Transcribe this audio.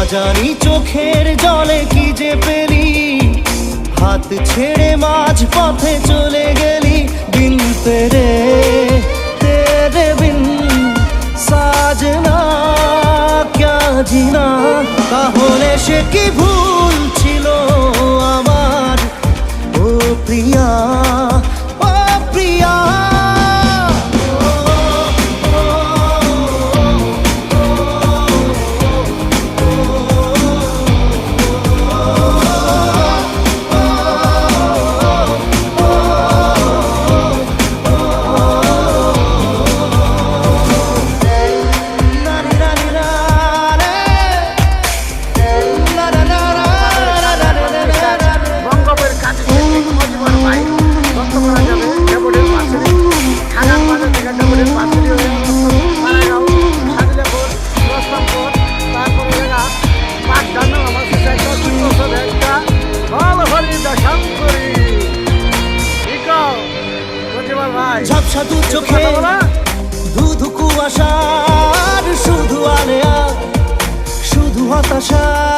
জানি চোখের জলে কি যে পেলি, হাত ছেড়ে মাঝ পথে চলে গেলি। বিন তেরে বিন সাজনা ক্যা জিনা। তাহলে সে কি ভুল ছিল আমার, ও প্রিয়া ও প্রিয়া। ঝাপসা দু চোখে ধুধু কুয়াশার শুধু আলেয়া, শুধু হতাশা।